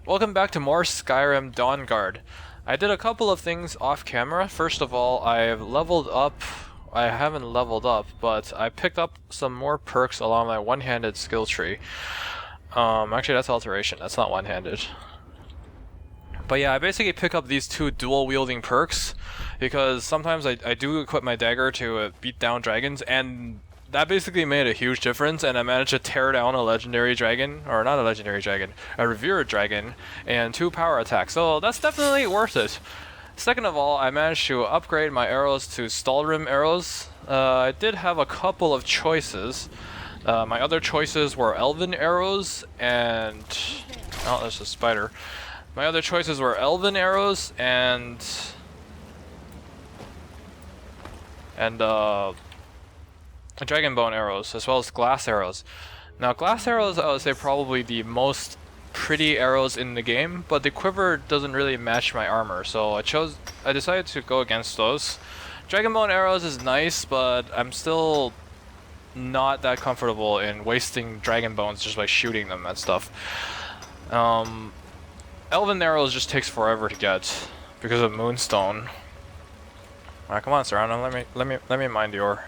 Welcome back to more Skyrim Dawnguard. I did a couple of things off camera. First of all, I've leveled up. I haven't leveled up, but I picked up some more perks along my one-handed skill tree. Actually that's alteration, that's not one-handed. But yeah, I basically pick up these two dual-wielding perks because sometimes I do equip my dagger to beat down dragons, and that basically made a huge difference, and I managed to tear down a legendary dragon, or not a legendary dragon, a revered dragon, and 2 power attacks, so that's definitely worth it. Second of all, I managed to upgrade my arrows to Stalrim arrows. I did have a couple of choices. My other choices were elven arrows and... oh, there's a spider. My other choices were elven arrows and dragon bone arrows, as well as glass arrows. Now, glass arrows, I would say, probably the most pretty arrows in the game, but the quiver doesn't really match my armor, so I decided to go against those. Dragon bone arrows is nice, but I'm still not that comfortable in wasting dragon bones just by shooting them and stuff. Elven arrows just takes forever to get because of Moonstone. Alright, come on, Serrano, let me mind your.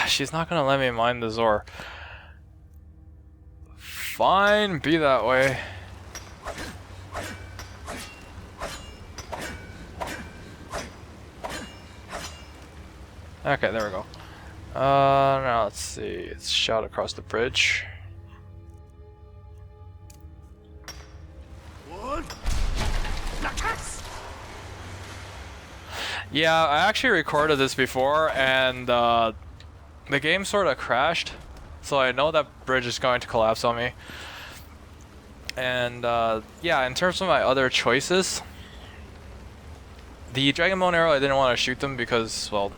She's not gonna let me mine the Zor. Fine, be that way. Okay, there we go. Now let's see. It's shot across the bridge. Yeah, I actually recorded this before, and the game sort of crashed, so I know that bridge is going to collapse on me. And yeah, in terms of my other choices, the Dragon Bone arrow, I didn't want to shoot them because, well,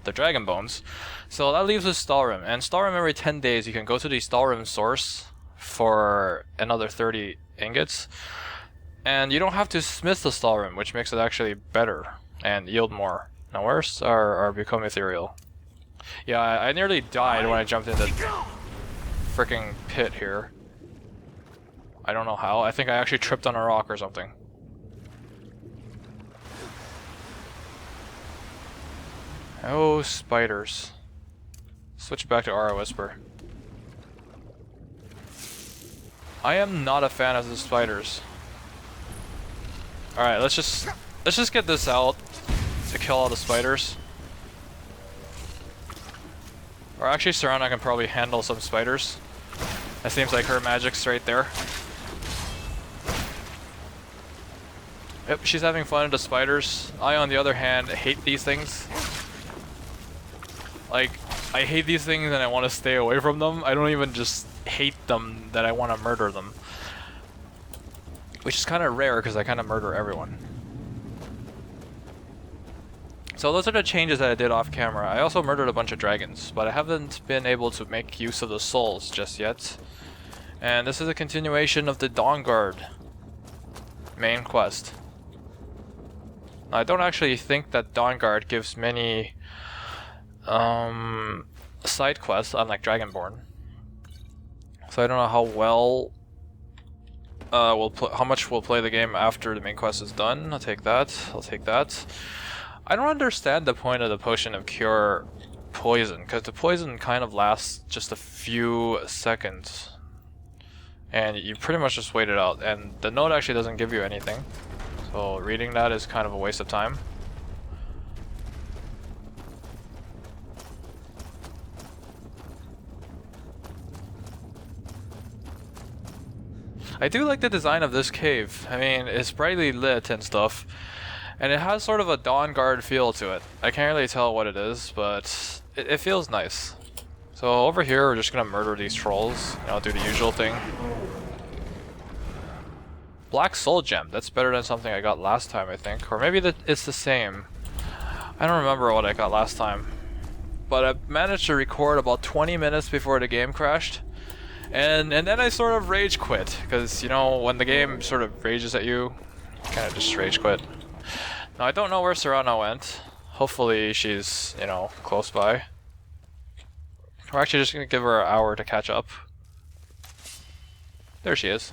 the Dragon Bones. So that leaves us Stalrim, and Stalrim every 10 days you can go to the Stalrim source for another 30 ingots. And you don't have to smith the Stalrim, which makes it actually better and yield more. Now where's our become ethereal? Yeah, I nearly died when I jumped in the freaking pit here. I don't know how. I think I actually tripped on a rock or something. Oh, spiders. Switch back to Aura Whisper. I am not a fan of the spiders. Alright, let's just get this out to kill all the spiders. Or actually, Serrano can probably handle some spiders. That seems like her magic's right there. Yep, she's having fun with the spiders. I, on the other hand, hate these things. Like, I hate these things and I want to stay away from them. I don't even just hate them that I want to murder them. Which is kind of rare because I kind of murder everyone. So those are the changes that I did off camera. I also murdered a bunch of dragons, but I haven't been able to make use of the souls just yet. And this is a continuation of the Dawnguard main quest. I don't actually think that Dawnguard gives many side quests, unlike Dragonborn. So I don't know how well how much we'll play the game after the main quest is done. I'll take that. I'll take that. I don't understand the point of the potion of cure poison, because the poison kind of lasts just a few seconds. And you pretty much just wait it out, and the note actually doesn't give you anything. So reading that is kind of a waste of time. I do like the design of this cave. I mean, it's brightly lit and stuff. And it has sort of a Dawnguard feel to it. I can't really tell what it is, but it feels nice. So over here, we're just gonna murder these trolls. You know, do the usual thing. Black Soul Gem. That's better than something I got last time, I think. Or maybe it's the same. I don't remember what I got last time. But I managed to record about 20 minutes before the game crashed. And then I sort of rage quit. Because, you know, when the game sort of rages at you, kind of just rage quit. Now, I don't know where Serana went. Hopefully she's, you know, close by. We're actually just gonna give her an hour to catch up. There she is.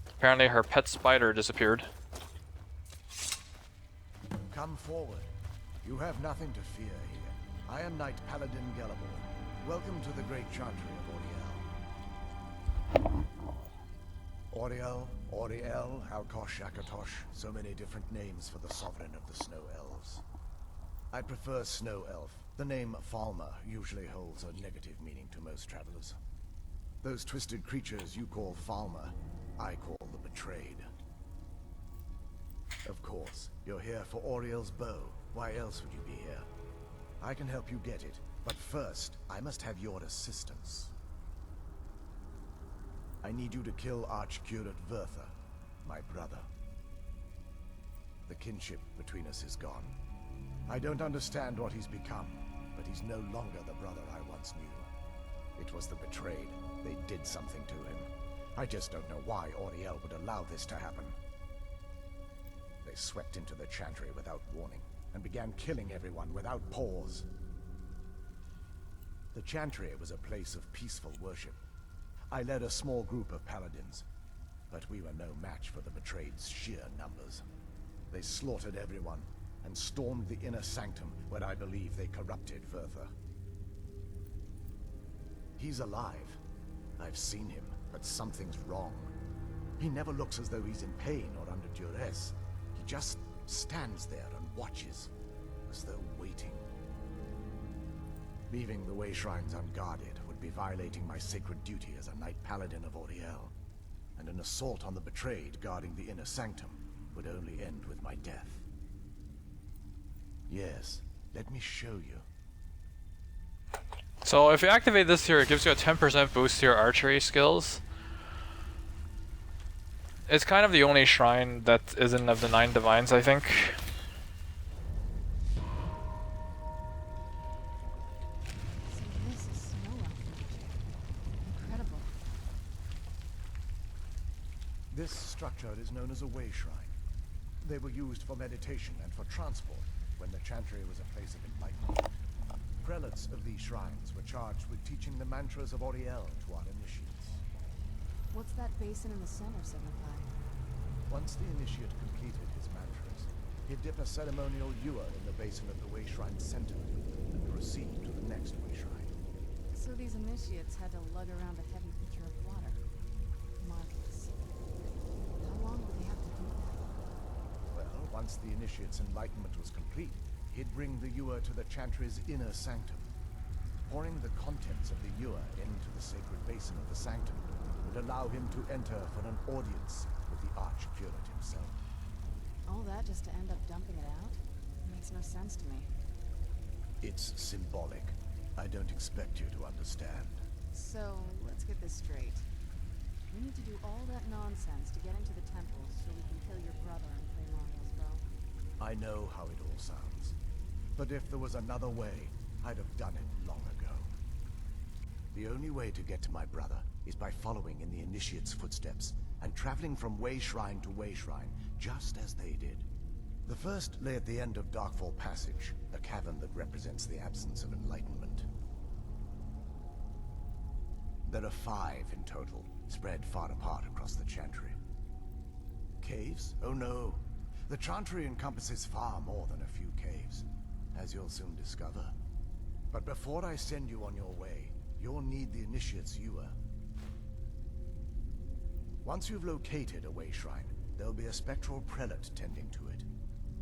Apparently her pet spider disappeared. Come forward. You have nothing to fear here. I am Knight Paladin Gelabor. Welcome to the great chantry of Auriel. Auriel, Alkosh, Akatosh, so many different names for the sovereign of the Snow Elves. I prefer Snow Elf. The name falmer usually holds a negative meaning to most travelers. Those twisted creatures you call falmer, I call the betrayed. Of course, you're here for Auriel's bow. Why else would you be here? I can help you get it, but first, I must have your assistance. I need you to kill Archcurate Vertha, my brother. The kinship between us is gone. I don't understand what he's become, but he's no longer the brother I once knew. It was the betrayed. They did something to him. I just don't know why Auriel would allow this to happen. They swept into the chantry without warning, and began killing everyone without pause. The chantry was a place of peaceful worship. I led a small group of paladins, but we were no match for the betrayed's sheer numbers. They slaughtered everyone, and stormed the inner sanctum, where I believe they corrupted Vertha. He's alive. I've seen him, but something's wrong. He never looks as though he's in pain or under duress. He just stands there and watches, as though waiting. Leaving the way shrines unguarded would be violating my sacred duty as a Knight Paladin of Auriel, and an assault on the betrayed guarding the inner sanctum would only end with my death. Yes, let me show you. So if you activate this here, it gives you a 10% boost to your archery skills. It's kind of the only shrine that isn't of the 9 divines, I think. So this is snow elf magic. Incredible. This structure is known as a way shrine. They were used for meditation and for transport when the chantry was a place of enlightenment. Prelates of these shrines were charged with teaching the mantras of Auriel to our initiates. What's that basin in the center signify? Once the initiate completed his mantras, he'd dip a ceremonial ewer in the basin of the way shrine's center and proceed to the next way shrine. So these initiates had to lug around a heavy pitcher of water. Marvelous. How long would they have to do that? Well, once the initiate's enlightenment was complete, he'd bring the ewer to the chantry's inner sanctum. Pouring the contents of the ewer into the sacred basin of the sanctum would allow him to enter for an audience with the Archcurate himself. All that just to end up dumping it out? Makes no sense to me. It's symbolic. I don't expect you to understand. So, let's get this straight. We need to do all that nonsense to get into the temple so we can kill your brother and claim Auriel's bow. I know how it all sounds. But if there was another way, I'd have done it long ago. The only way to get to my brother is by following in the initiate's footsteps and traveling from way shrine to way shrine, just as they did. The first lay at the end of Darkfall Passage, a cavern that represents the absence of enlightenment. There are 5 in total, spread far apart across the chantry. Caves? Oh no. The chantry encompasses far more than a few caves, as you'll soon discover. But before I send you on your way, you'll need the initiate's ewer. Once you've located a way shrine, there'll be a spectral prelate tending to it.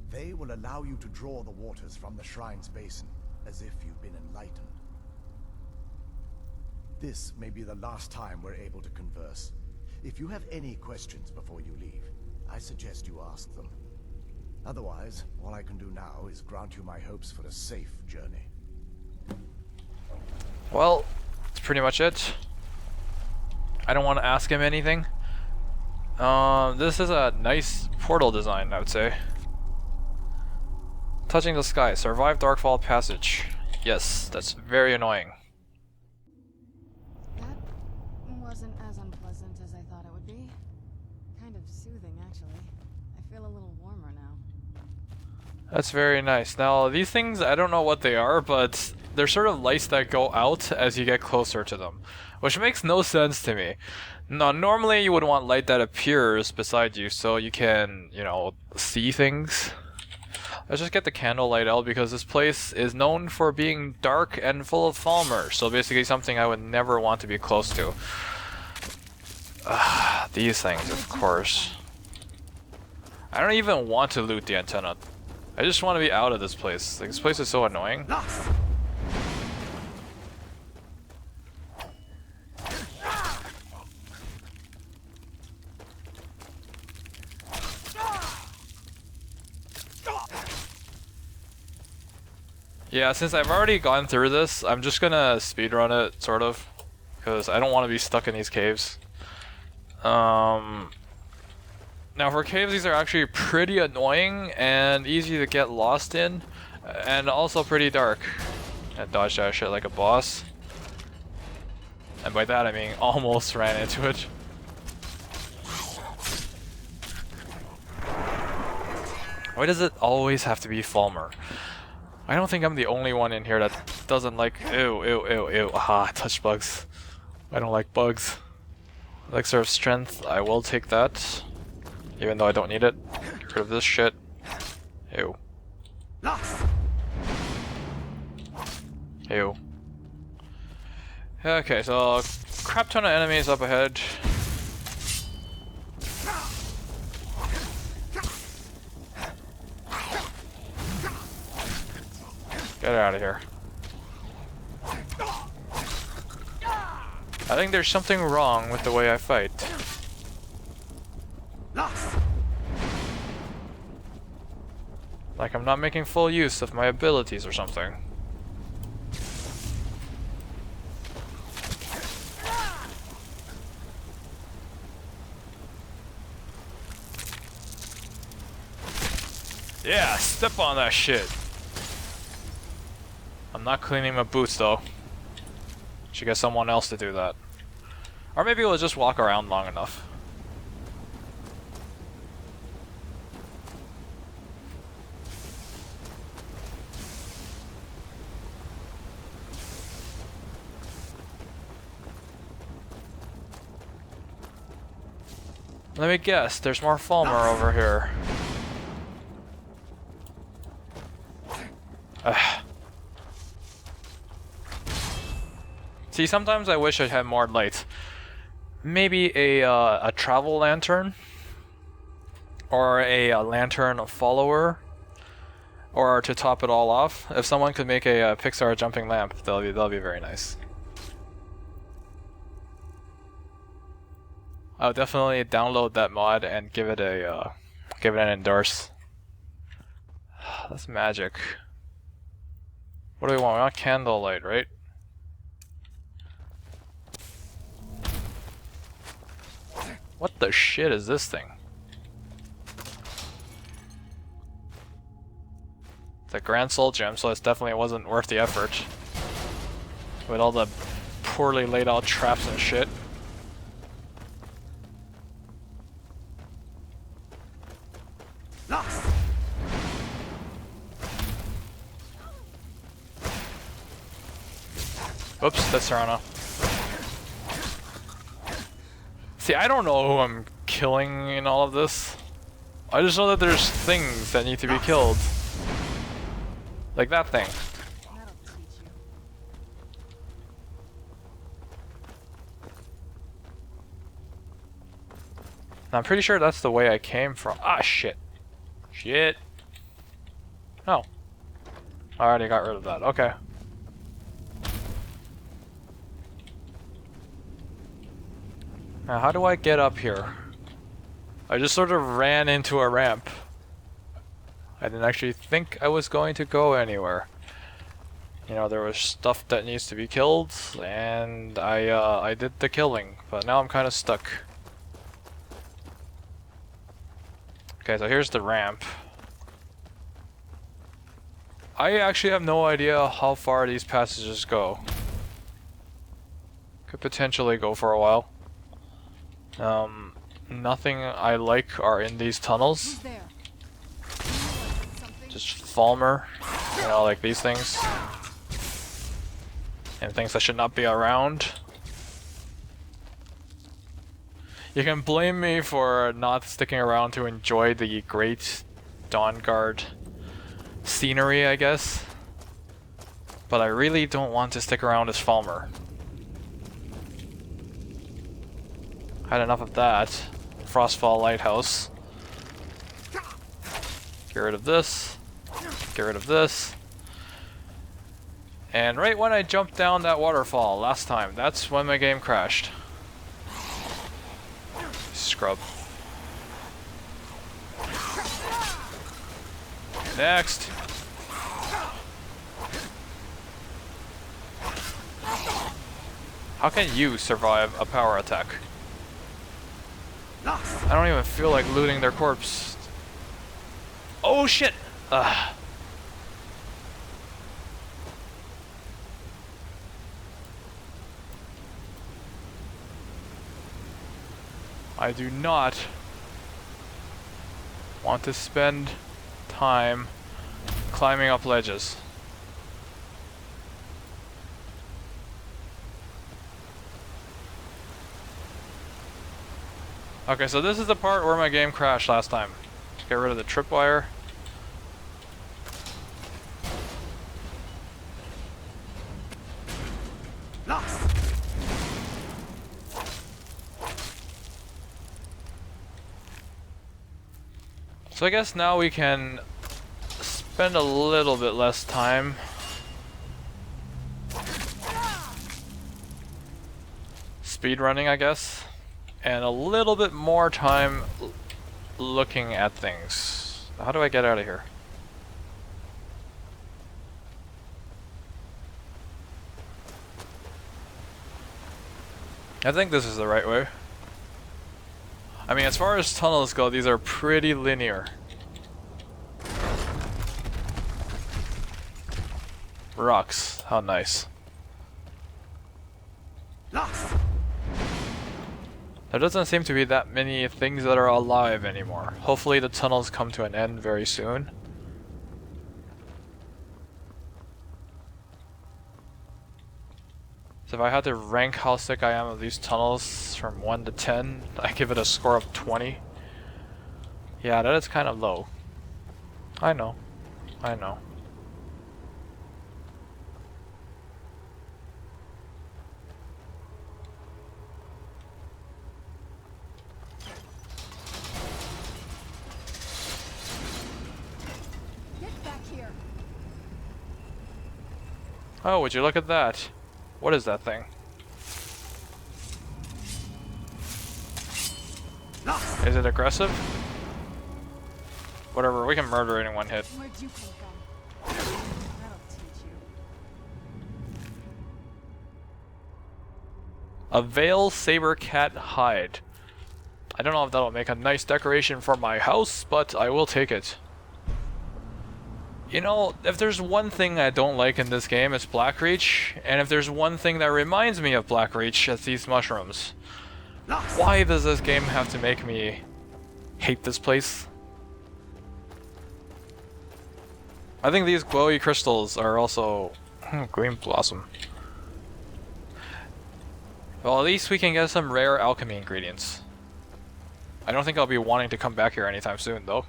They will allow you to draw the waters from the shrine's basin, as if you've been enlightened. This may be the last time we're able to converse. If you have any questions before you leave, I suggest you ask them. Otherwise, all I can do now is grant you my hopes for a safe journey. Well, that's pretty much it. I don't want to ask him anything. This is a nice portal design, I would say. Touching the sky. Survive Darkfall Passage. Yes, that's very annoying. That wasn't as unpleasant as I thought it would be. Kind of soothing, actually. I feel a little warmer now. That's very nice. Now, these things, I don't know what they are, but they're sort of lights that go out as you get closer to them, which makes no sense to me. Now, normally you would want light that appears beside you so you can, you know, see things. Let's just get the candlelight out because this place is known for being dark and full of falmer, so basically something I would never want to be close to. These things, of course. I don't even want to loot the antenna. I just want to be out of this place. Like, this place is so annoying. Yeah, since I've already gone through this, I'm just gonna speedrun it, sort of. Because I don't want to be stuck in these caves. Now for caves, these are actually pretty annoying and easy to get lost in, and also pretty dark. I dodged that shit like a boss. And by that I mean almost ran into it. Why does it always have to be falmer? I don't think I'm the only one in here that doesn't like— ew, ew, ew, ew. Aha, touch bugs. I don't like bugs. Elixir of strength, I will take that. Even though I don't need it. Get rid of this shit. Ew. Ew. Okay, so crap ton of enemies up ahead. Get out of here. I think there's something wrong with the way I fight. Like I'm not making full use of my abilities or something. Yeah, step on that shit. I'm not cleaning my boots though. Should get someone else to do that. Or maybe we'll just walk around long enough. Let me guess, there's more falmer over here. Ugh. See, sometimes I wish I had more light. Maybe a travel lantern, or a lantern follower, or to top it all off, if someone could make a Pixar jumping lamp, that'll be very nice. I'll definitely download that mod and give it an endorse. That's magic. What do we want? We want candlelight, right? What the shit is this thing? It's a Grand Soul Gem, so it definitely wasn't worth the effort. With all the poorly laid out traps and shit. Oops, that's Serana. See, I don't know who I'm killing in all of this. I just know that there's things that need to be killed. Like that thing. That'll teach you. I'm pretty sure that's the way I came from. Ah, shit. Shit. Oh. I already got rid of that. Okay. Now, how do I get up here? I just sort of ran into a ramp. I didn't actually think I was going to go anywhere. You know, there was stuff that needs to be killed, and I did the killing, but now I'm kind of stuck. Okay, so here's the ramp. I actually have no idea how far these passages go. Could potentially go for a while. Nothing I like are in these tunnels. Who's there? Something Just falmer, you know, like these things. And things that should not be around. You can blame me for not sticking around to enjoy the great Dawnguard scenery, I guess. But I really don't want to stick around as falmer. Had enough of that. Frostfall Lighthouse. Get rid of this. Get rid of this. And right when I jumped down that waterfall last time, that's when my game crashed. Scrub. Next. How can you survive a power attack? I don't even feel like looting their corpse. Oh shit! Ugh. I do not want to spend time climbing up ledges. Okay, so this is the part where my game crashed last time. Get rid of the tripwire. So I guess now we can spend a little bit less time speedrunning, I guess, and a little bit more time looking at things. How do I get out of here? I think this is the right way. I mean, as far as tunnels go, these are pretty linear. Rocks, how nice. There doesn't seem to be that many things that are alive anymore. Hopefully the tunnels come to an end very soon. So if I had to rank how sick I am of these tunnels from 1 to 10, I give it a score of 20. Yeah, that is kind of low. I know. I know. Get back here. Oh, would you look at that? What is that thing? Is it aggressive? Whatever, we can murder it in one hit. Where'd you come from? That'll teach you. A Veil Saber Cat hide. I don't know if that'll make a nice decoration for my house, but I will take it. You know, if there's one thing I don't like in this game, it's Blackreach, and if there's one thing that reminds me of Blackreach, it's these mushrooms. Why does this game have to make me hate this place? I think these glowy crystals are also green blossom. Well, at least we can get some rare alchemy ingredients. I don't think I'll be wanting to come back here anytime soon, though.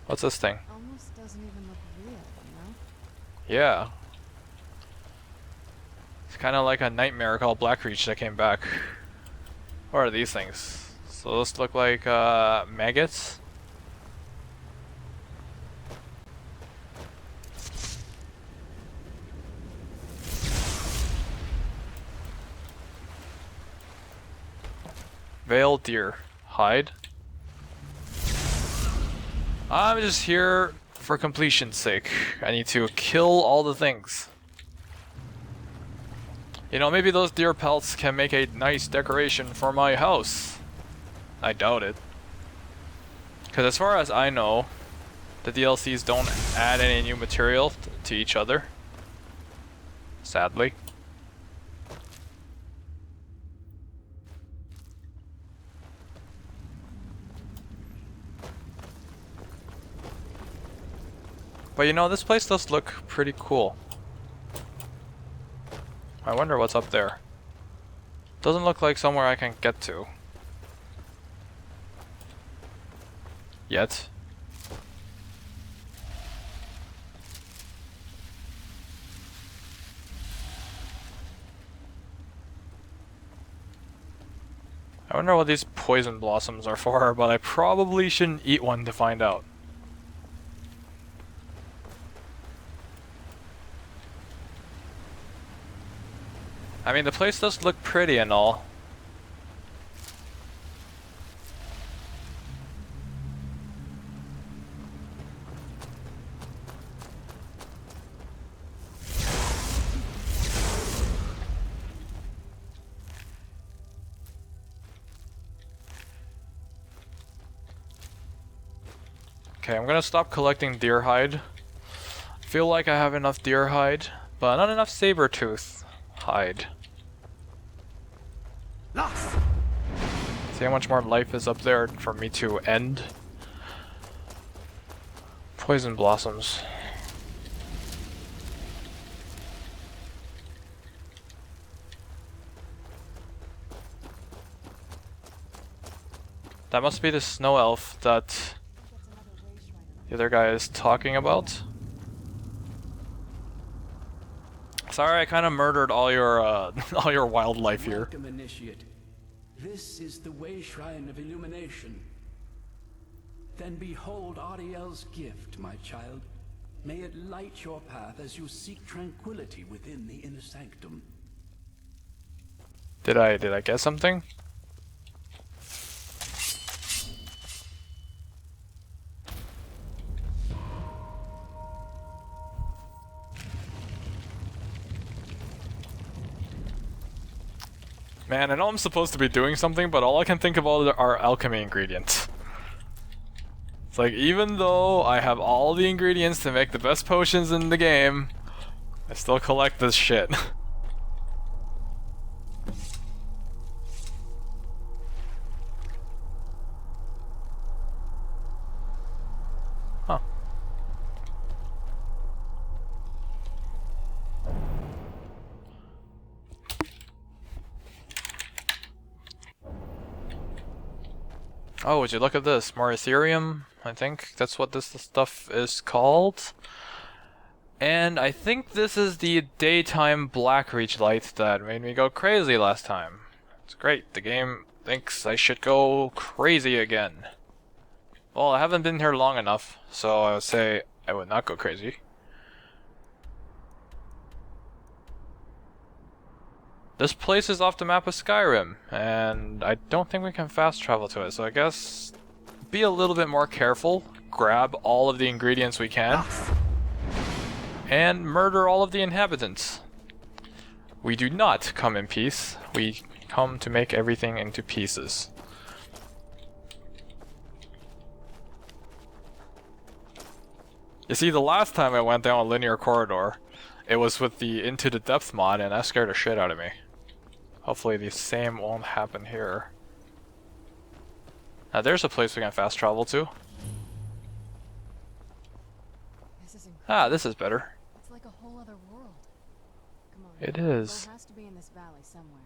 What's this thing? Almost doesn't even look real, you know? Yeah. It's kind of like a nightmare called Blackreach that came back. What are these things? So those look like maggots? Veil deer. Hide. I'm just here for completion's sake. I need to kill all the things. You know, maybe those deer pelts can make a nice decoration for my house. I doubt it. Because as far as I know, the DLCs don't add any new material to each other. Sadly. But you know, this place does look pretty cool. I wonder what's up there. Doesn't look like somewhere I can get to. Yet. I wonder what these poison blossoms are for, but I probably shouldn't eat one to find out. I mean, the place does look pretty and all. Okay, I'm gonna stop collecting deer hide. Feel like I have enough deer hide, but not enough saber-tooth hide. See how much more life is up there for me to end? Poison blossoms. That must be the snow elf that the other guy is talking about. Sorry, I kind of murdered all your all your wildlife here. Welcome, initiate. This is the way shrine of illumination. Then behold Auriel's gift, my child. May it light your path as you seek tranquility within the inner sanctum. Did I get something? Man, I know I'm supposed to be doing something, but all I can think about are alchemy ingredients. It's like, even though I have all the ingredients to make the best potions in the game, I still collect this shit. Huh. Oh, would you look at this? More Ethereum, I think that's what this stuff is called. And I think this is the daytime Blackreach light that made me go crazy last time. It's great, the game thinks I should go crazy again. Well, I haven't been here long enough, so I would say I would not go crazy. This place is off the map of Skyrim, and I don't think we can fast travel to it, so I guess be a little bit more careful, grab all of the ingredients we can, and murder all of the inhabitants. We do not come in peace, we come to make everything into pieces. You see, the last time I went down a linear corridor, it was with the Into the Depth mod, and that scared the shit out of me. Hopefully the same won't happen here. Now there's a place we can fast travel to. This is better. It's like a whole other world. Come on. It is. It has to be in this valley somewhere.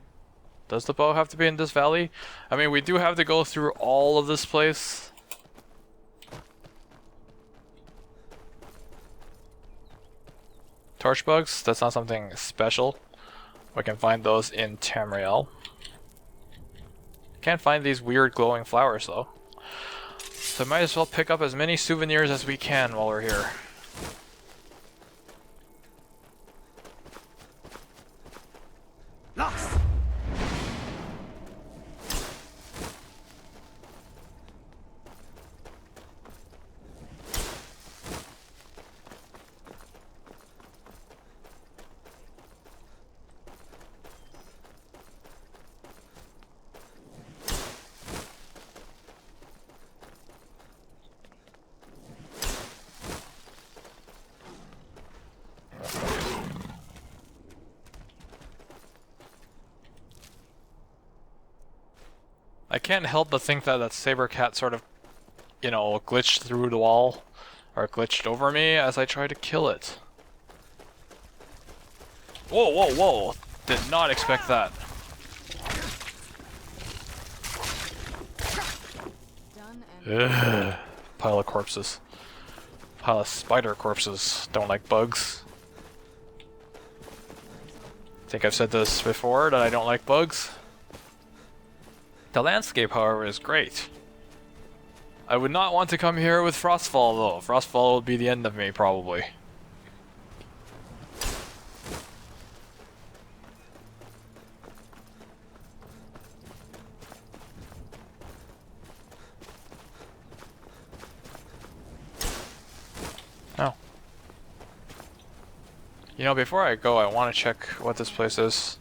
Does the bow have to be in this valley? I mean, we do have to go through all of this place. Torch bugs? That's not something special. We can find those in Tamriel. Can't find these weird glowing flowers though. So might as well pick up as many souvenirs as we can while we're here. I can't help but think that that saber cat sort of, you know, glitched through the wall Or glitched over me as I tried to kill it. Whoa, whoa, whoa! Did not expect that. Done and Ugh. Pile of corpses. Pile of spider corpses. Don't like bugs. Think I've said this before, that I don't like bugs. The landscape, however, is great. I would not want to come here with Frostfall, though. Frostfall would be the end of me, probably. Oh. You know, before I go, I want to check what this place is.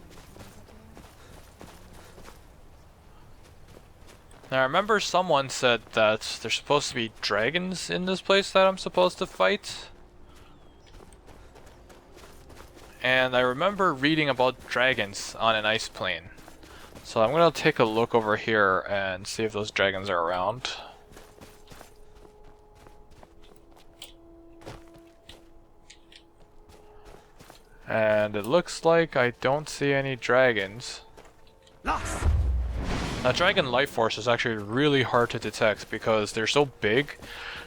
Now, I remember someone said that there's supposed to be dragons in this place that I'm supposed to fight. And I remember reading about dragons on an ice plane. So I'm gonna take a look over here and see if those dragons are around. And it looks like I don't see any dragons. Lost! Now, dragon life force is actually really hard to detect because they're so big.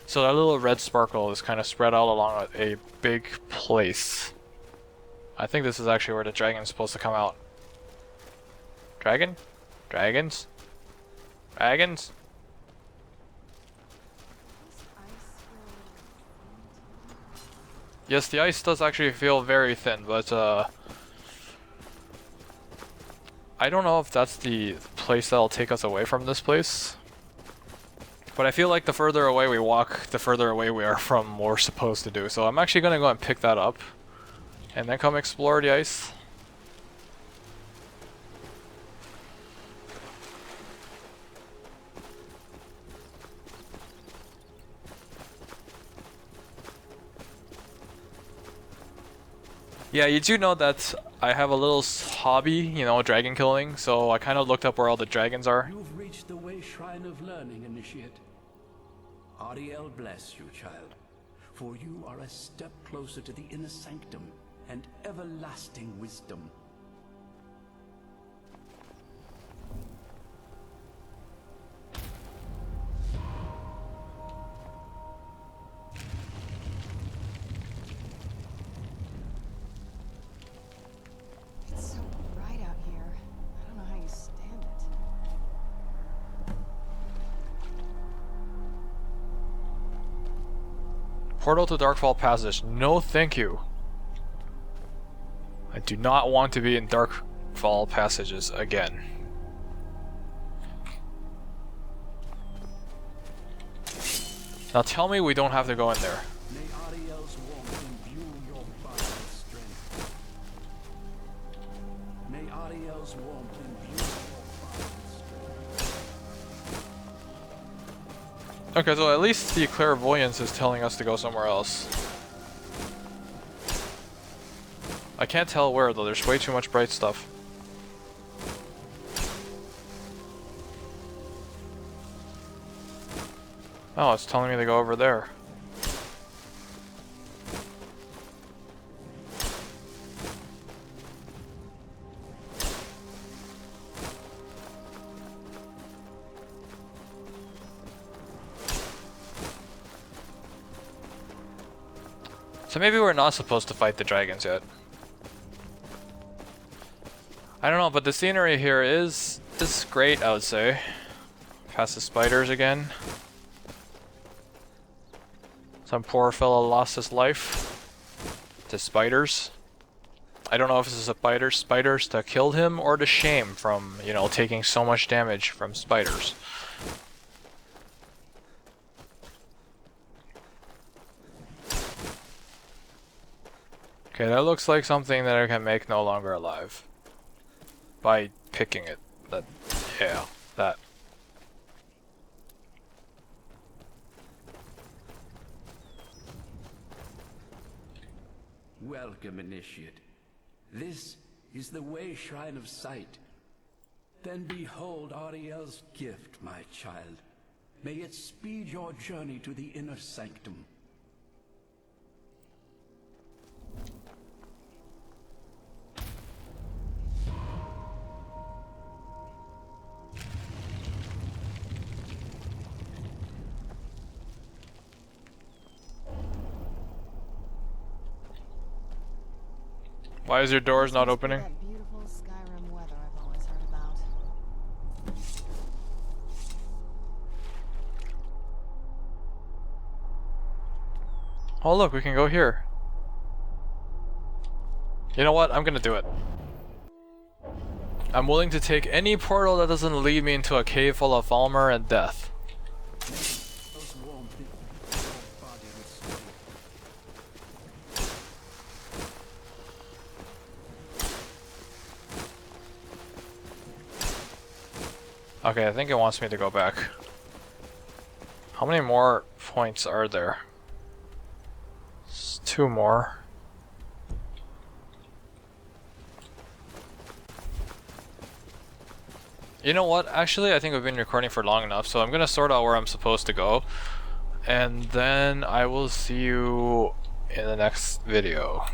So that little red sparkle is kind of spread out along a big place. I think this is actually where the dragon's supposed to come out. Dragon? Dragons? Dragons? Yes, the ice does actually feel very thin, but I don't know if that's the place that'll take us away from this place. But I feel like the further away we walk, the further away we are from what we're supposed to do. So I'm actually gonna go and pick that up and then come explore the ice. Yeah, you do know that I have a little hobby, you know, dragon killing, so I kind of looked up where all the dragons are. You've reached the way shrine of learning, initiate. Auriel bless you, child, for you are a step closer to the inner sanctum and everlasting wisdom. it's so bright out here. I don't know how you stand it. Portal to Darkfall Passage. No thank you. I do not want to be in Darkfall Passages again. Now tell me we don't have to go in there. May Auriel's warmth imbue your body's strength. May Auriel's warmth imbue your body's strength. Okay, so at least the clairvoyance is telling us to go somewhere else. I can't tell where though, there's way too much bright stuff. Oh, it's telling me to go over there. So maybe we're not supposed to fight the dragons yet. I don't know, but the scenery here is great, I would say. Past the spiders again. Some poor fellow lost his life to spiders. I don't know if this is a spiders that killed him or to shame from, you know, taking so much damage from spiders. Okay, that looks like something that I can make no longer alive. By picking it. Yeah, that. Welcome, initiate. This is the way shrine of sight. Then behold Auriel's gift, my child. May it speed your journey to the inner sanctum. Why is your doors not Must be opening? that beautiful Skyrim weather I've always heard about. Oh look, we can go here. You know what? I'm gonna do it. I'm willing to take any portal that doesn't lead me into a cave full of falmer and death. Those warm things, your body with steel. Okay, I think it wants me to go back. How many more points are there? It's 2 more. You know what? Actually, I think we've been recording for long enough, so I'm gonna sort out where I'm supposed to go. And then I will see you in the next video.